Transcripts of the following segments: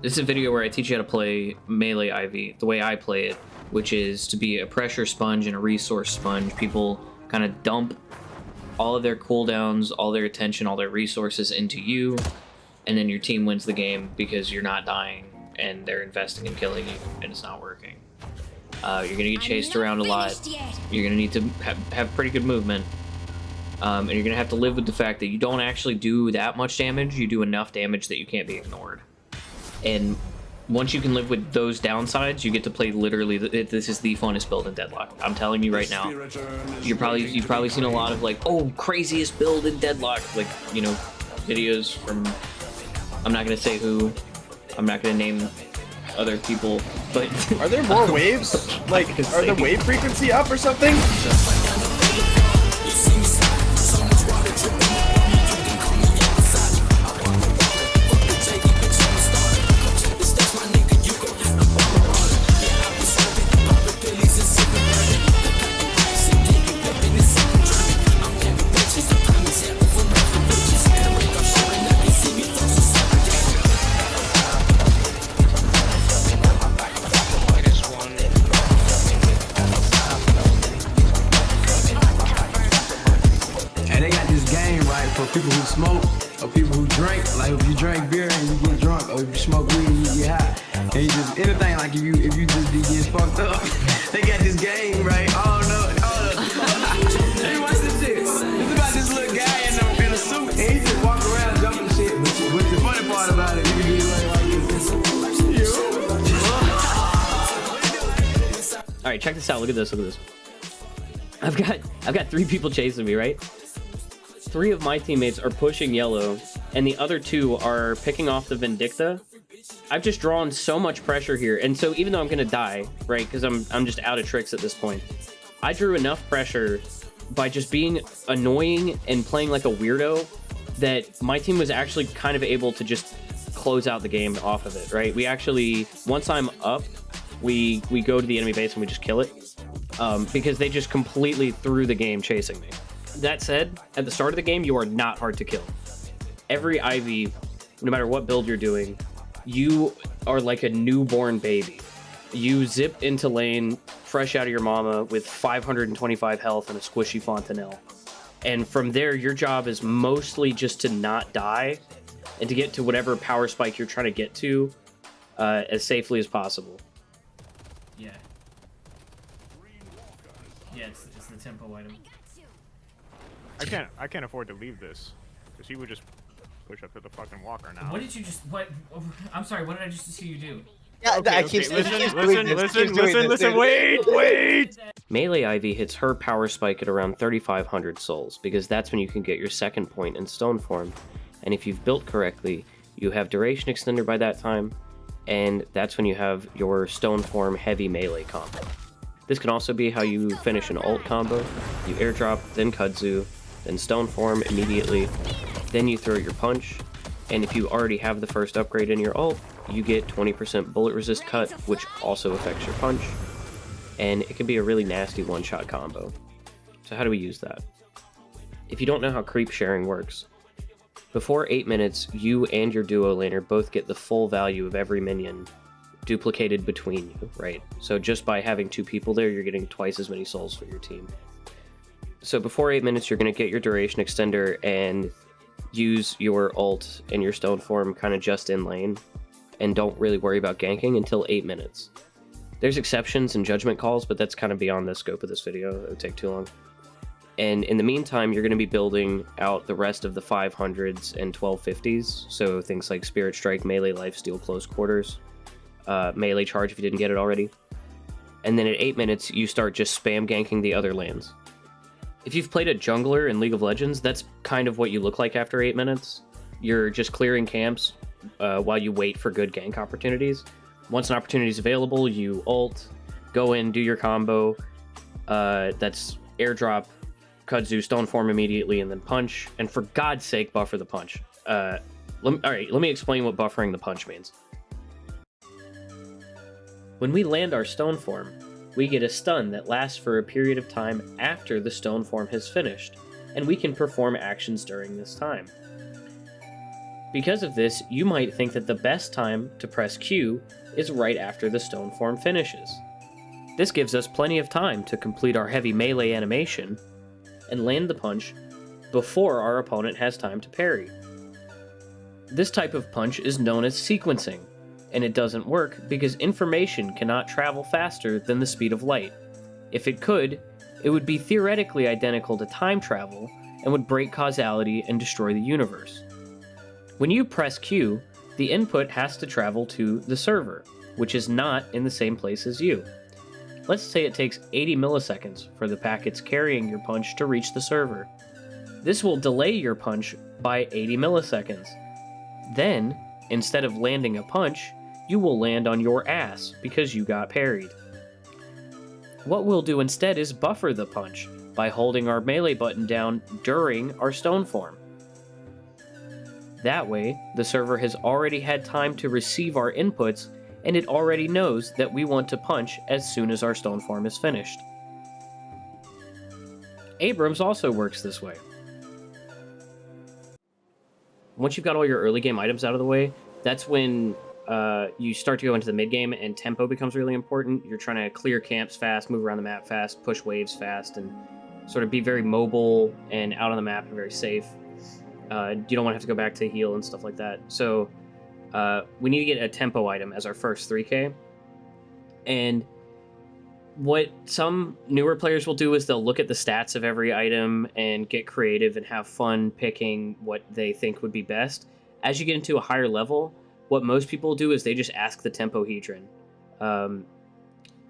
This is a video where I teach you how to play melee IV the way I play it, which is to be a pressure sponge and a resource sponge. People kind of dump all of their cooldowns, all their attention, all their resources into you, and then your team wins the game because you're not dying and they're investing in killing you and it's not working. You're gonna get chased around a lot. You're gonna need to have pretty good movement. And you're gonna have to live with the fact that you don't actually do that much damage. You do enough damage that you can't be ignored. And once you can live with those downsides, you get to play literally. This is the funnest build in Deadlock. I'm telling you right now. You've probably seen a lot of like, oh, craziest build in Deadlock, like, you know, videos from. I'm not gonna say who. I'm not gonna name other people, but are there more waves? Like, are the wave frequency up or something? For people who smoke or people who drink, like if you drink beer and you get drunk, or if you smoke weed and you get high, and you just anything, like if you just be getting fucked up, they got this game, right? Oh no, hey, watch this shit. It's about this little guy in a suit, and he just walk around jumping shit. But the funny part about it, you can be like all right, check this out. Look at this. Look at this. I've got 3 people chasing me, right? 3 of my teammates are pushing yellow, and the other 2 are picking off the Vindicta. I've just drawn so much pressure here, and so even though I'm gonna die, right, because I'm just out of tricks at this point, I drew enough pressure by just being annoying and playing like a weirdo that my team was actually kind of able to just close out the game off of it, right? We actually, once I'm up, we go to the enemy base and we just kill it, because they just completely threw the game chasing me. That said, at the start of the game, you are not hard to kill. Every IV, no matter what build you're doing, you are like a newborn baby. You zip into lane, fresh out of your mama, with 525 health and a squishy Thumnail. And from there, your job is mostly just to not die and to get to whatever power spike you're trying to get to as safely as possible. Yeah. Yeah, it's the tempo item. I can't afford to leave this, because he would just push up to the fucking walker now. What did you just, what, I'm sorry, what did I just see you do? Yeah, okay, listen, wait! Melee Ivy hits her power spike at around 3,500 souls, because that's when you can get your second point in stone form. And if you've built correctly, you have duration extender by that time, and that's when you have your stone form heavy melee combo. This can also be how you finish an ult combo. You airdrop, then kudzu, then stone form immediately, then you throw your punch, and if you already have the first upgrade in your ult, you get 20% bullet resist cut, which also affects your punch, and it can be a really nasty one-shot combo. So how do we use that? If you don't know how creep sharing works, before 8 minutes, you and your duo laner both get the full value of every minion duplicated between you, right? So just by having 2 people there, you're getting twice as many souls for your team. So before 8 minutes, you're going to get your duration extender and use your ult and your stone form kind of just in lane, and don't really worry about ganking until 8 minutes. There's exceptions and judgment calls, but that's kind of beyond the scope of this video. It would take too long. And in the meantime, you're going to be building out the rest of the 500s and 1250s, so things like Spirit Strike, Melee Lifesteal, Close Quarters, Melee Charge if you didn't get it already. And then at 8 minutes, you start just spam ganking the other lanes. If you've played a jungler in League of Legends, that's kind of what you look like after 8 minutes. You're just clearing camps while you wait for good gank opportunities. Once an opportunity is available, you ult, go in, do your combo. That's airdrop, kudzu, stone form immediately, and then punch. And for God's sake, buffer the punch. Let me explain what buffering the punch means. When we land our stone form, we get a stun that lasts for a period of time after the stone form has finished, and we can perform actions during this time. Because of this, you might think that the best time to press Q is right after the stone form finishes. This gives us plenty of time to complete our heavy melee animation and land the punch before our opponent has time to parry. This type of punch is known as sequencing, and it doesn't work because information cannot travel faster than the speed of light. If it could, it would be theoretically identical to time travel and would break causality and destroy the universe. When you press Q, the input has to travel to the server, which is not in the same place as you. Let's say it takes 80 milliseconds for the packets carrying your punch to reach the server. This will delay your punch by 80 milliseconds. Then, instead of landing a punch, you will land on your ass because you got parried. What we'll do instead is buffer the punch by holding our melee button down during our stone form. That way, the server has already had time to receive our inputs, and it already knows that we want to punch as soon as our stone form is finished. Abrams also works this way. Once you've got all your early game items out of the way, that's when you start to go into the mid game and tempo becomes really important. You're trying to clear camps fast, move around the map fast, push waves fast, and sort of be very mobile and out on the map and very safe. You don't want to have to go back to heal and stuff like that. So we need to get a tempo item as our first 3K. And what some newer players will do is they'll look at the stats of every item and get creative and have fun picking what they think would be best. As you get into a higher level, what most people do is they just ask the tempohedron.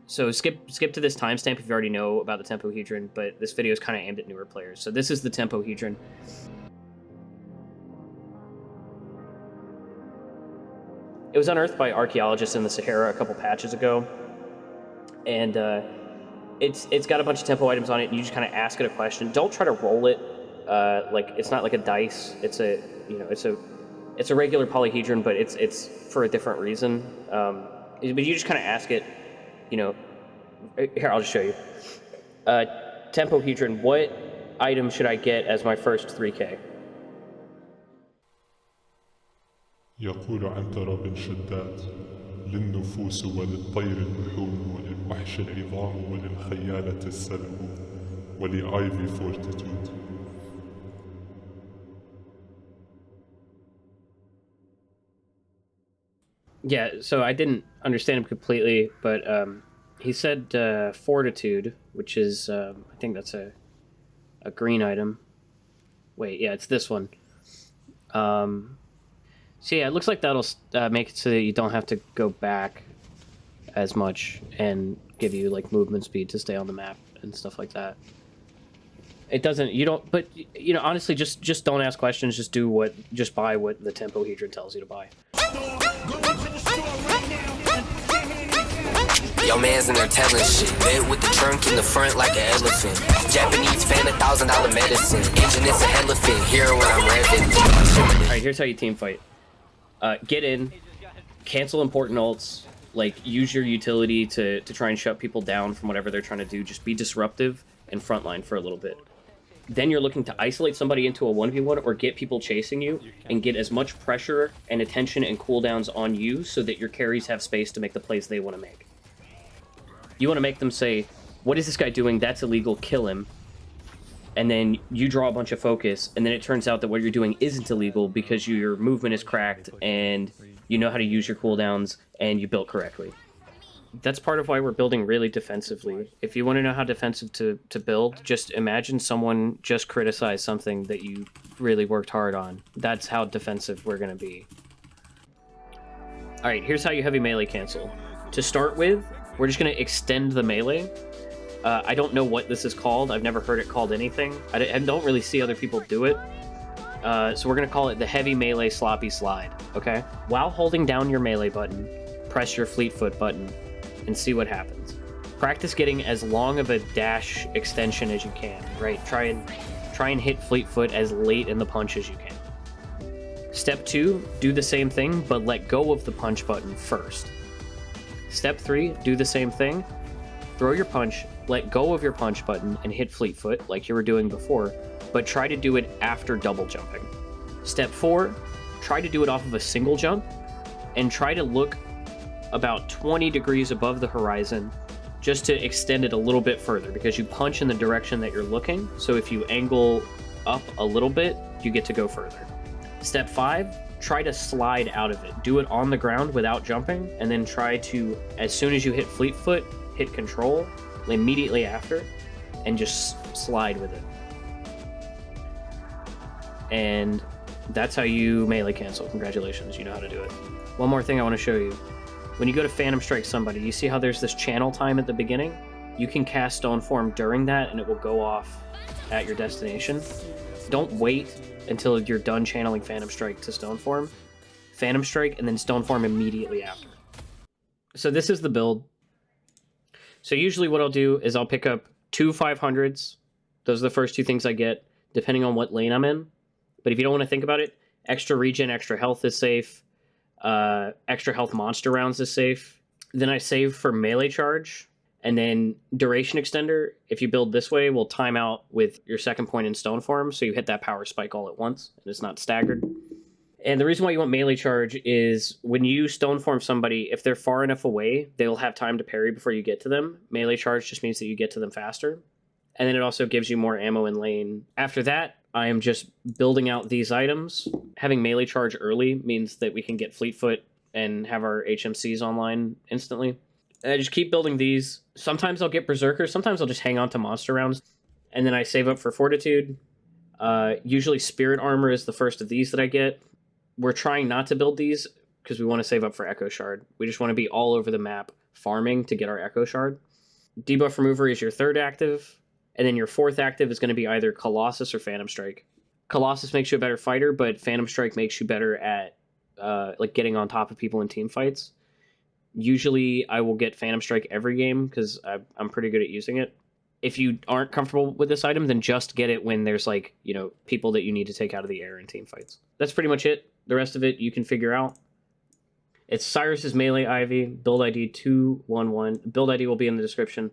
So skip to this timestamp if you already know about the tempohedron, but this video is kind of aimed at newer players. So this is the tempohedron. It was unearthed by archaeologists in the Sahara a couple patches ago, and it's got a bunch of tempo items on it, and you just kind of ask it a question. Don't try to roll it. Like it's not like a dice. It's a it's a regular polyhedron, but it's for a different reason. But you just kind of ask it. Here, I'll just show you. Tempohedron, what item should I get as my first 3K? يقول عنتر بن شداد للنفوس وللطير اللحوم وللوحش العظام وللخيالة السلم ولآيفي فورتيتود. Yeah, so I didn't understand him completely, but he said fortitude, which is, I think that's a green item. Wait, yeah, it's this one. So yeah, it looks like that'll make it so that you don't have to go back as much and give you like movement speed to stay on the map and stuff like that. It doesn't, but honestly, just don't ask questions, just buy what the tempohedron tells you to buy. Yo, man's in there telling shit. Bed with the trunk in the front like an elephant. Japanese fan, $1,000 medicine. Engine is a elephant. Hear when I'm revving. Alright, here's how you team fight. Get in, cancel important ults, like use your utility to try and shut people down from whatever they're trying to do. Just be disruptive and frontline for a little bit. Then you're looking to isolate somebody into a 1v1 or get people chasing you and get as much pressure and attention and cooldowns on you so that your carries have space to make the plays they want to make. You want to make them say, what is this guy doing? That's illegal, kill him. And then you draw a bunch of focus, and then it turns out that what you're doing isn't illegal because your movement is cracked and you know how to use your cooldowns and you built correctly. That's part of why we're building really defensively. If you want to know how defensive to build, just imagine someone just criticized something that you really worked hard on. That's how defensive we're going to be. Alright, here's how you heavy melee cancel. To start with, we're just going to extend the melee. I don't know what this is called. I've never heard it called anything. I don't really see other people do it. So we're going to call it the heavy melee sloppy slide, okay? While holding down your melee button, press your fleet foot button and see what happens. Practice getting as long of a dash extension as you can, right? Try and hit fleet foot as late in the punch as you can. Step 2, do the same thing, but let go of the punch button first. Step 3, do the same thing. Throw your punch, let go of your punch button, and hit fleet foot like you were doing before, but try to do it after double jumping. Step 4, try to do it off of a single jump, and try to look about 20 degrees above the horizon just to extend it a little bit further, because you punch in the direction that you're looking. So if you angle up a little bit, you get to go further. Step 5, try to slide out of it. Do it on the ground without jumping, and then try to, as soon as you hit fleet foot, hit control immediately after, and just slide with it. And that's how you melee cancel. Congratulations, you know how to do it. One more thing I want to show you. When you go to Phantom Strike somebody, you see how there's this channel time at the beginning? You can cast Stone Form during that, and it will go off at your destination. Don't wait until you're done channeling Phantom Strike to Stone Form. Phantom Strike, and then Stone Form immediately after. So this is the build. So usually what I'll do is I'll pick up 2 500s. Those are the first 2 things I get, depending on what lane I'm in. But if you don't want to think about it, extra regen, extra health is safe. Extra health monster rounds is safe. Then I save for melee charge, and then duration extender, if you build this way, will time out with your second point in stone form, so you hit that power spike all at once, and it's not staggered. And the reason why you want melee charge is when you stone form somebody, if they're far enough away, they'll have time to parry before you get to them. Melee charge just means that you get to them faster. And then it also gives you more ammo in lane. After that, I am just building out these items. Having melee charge early means that we can get Fleetfoot and have our HMCs online instantly. And I just keep building these. Sometimes I'll get Berserkers, sometimes I'll just hang on to monster rounds. And then I save up for Fortitude. Usually Spirit Armor is the first of these that I get. We're trying not to build these because we want to save up for Echo Shard. We just want to be all over the map farming to get our Echo Shard. Debuff Remover is your 3rd active. And then your 4th active is going to be either Colossus or Phantom Strike. Colossus makes you a better fighter, but Phantom Strike makes you better at like getting on top of people in team fights. Usually I will get Phantom Strike every game because I'm pretty good at using it. If you aren't comfortable with this item, then just get it when there's like, you know, people that you need to take out of the air in team fights. That's pretty much it. The rest of it you can figure out. It's Cyrus's Melee Ivy, build ID 211. Build ID will be in the description.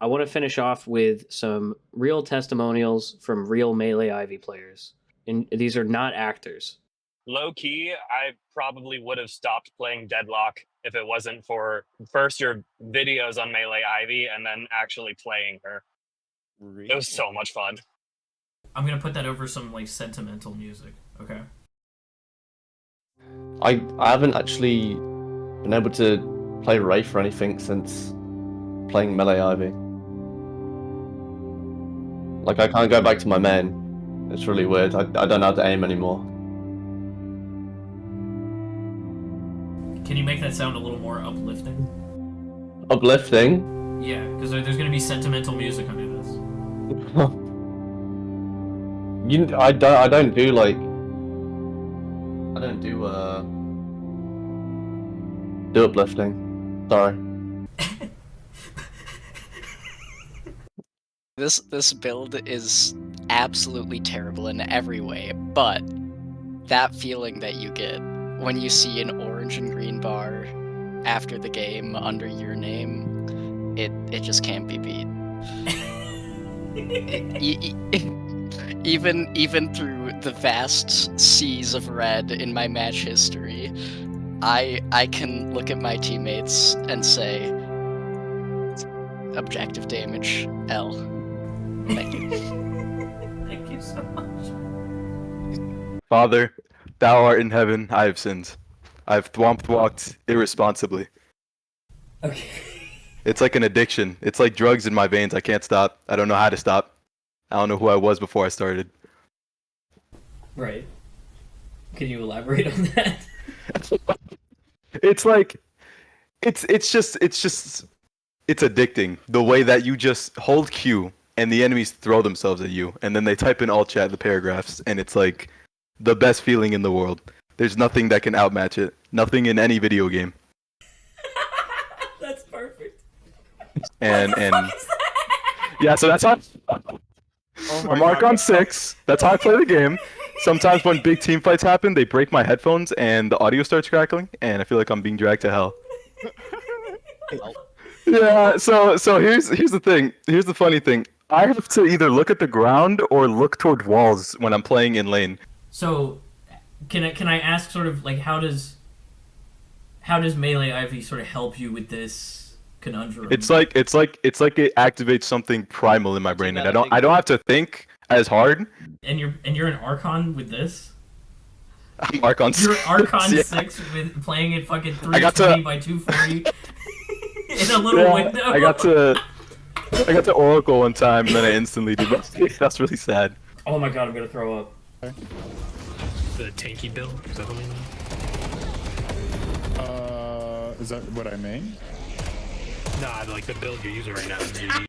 I want to finish off with some real testimonials from real Melee Ivy players. And these are not actors. Low key, I probably would have stopped playing Deadlock if it wasn't for first your videos on Melee Ivy and then actually playing her. Really? It was so much fun. I'm gonna put that over some like sentimental music, okay? I haven't actually been able to play Wraith or anything since playing Melee Ivy. Like, I can't go back to my main. It's really weird. I don't know how to aim anymore. Can you make that sound a little more uplifting? Uplifting? Yeah, because there's going to be sentimental music under this. I don't do like... I don't do uplifting. Sorry. This build is absolutely terrible in every way, but that feeling that you get when you see an orange and green bar after the game under your name, it just can't be beat. Even through the vast seas of red in my match history, I can look at my teammates and say, objective damage, L. Thank you. Thank you so much. Father, thou art in heaven, I have sinned. I've walked irresponsibly. Okay. It's like an addiction. It's like drugs in my veins. I can't stop. I don't know how to stop. I don't know who I was before I started. Right. Can you elaborate on that? It's like, it's addicting. The way that you just hold Q and the enemies throw themselves at you, and then they type in alt chat the paragraphs, and it's like the best feeling in the world. There's nothing that can outmatch it. Nothing in any video game. That's perfect. And Fuck is that? yeah, so that's how I mark on 6. That's how I play the game. Sometimes when big team fights happen, they break my headphones and the audio starts crackling, and I feel like I'm being dragged to hell. Yeah, so here's the thing. Here's the funny thing. I have to either look at the ground or look toward walls when I'm playing in lane. So, Can I ask sort of like how does Melee Ivy sort of help you with this conundrum? It's like it activates something primal in my brain, and I don't have to think as hard. And you're an Archon with this? I'm Archon 6. You're Archon Yeah. 6 with playing it fucking I got 320 by 240 in a little window. I got to Oracle one time, and then I instantly did. That's really sad. Oh my god, I'm gonna throw up. The tanky build? Is that what you mean? Is that what I mean? Nah, like the build you're using right now.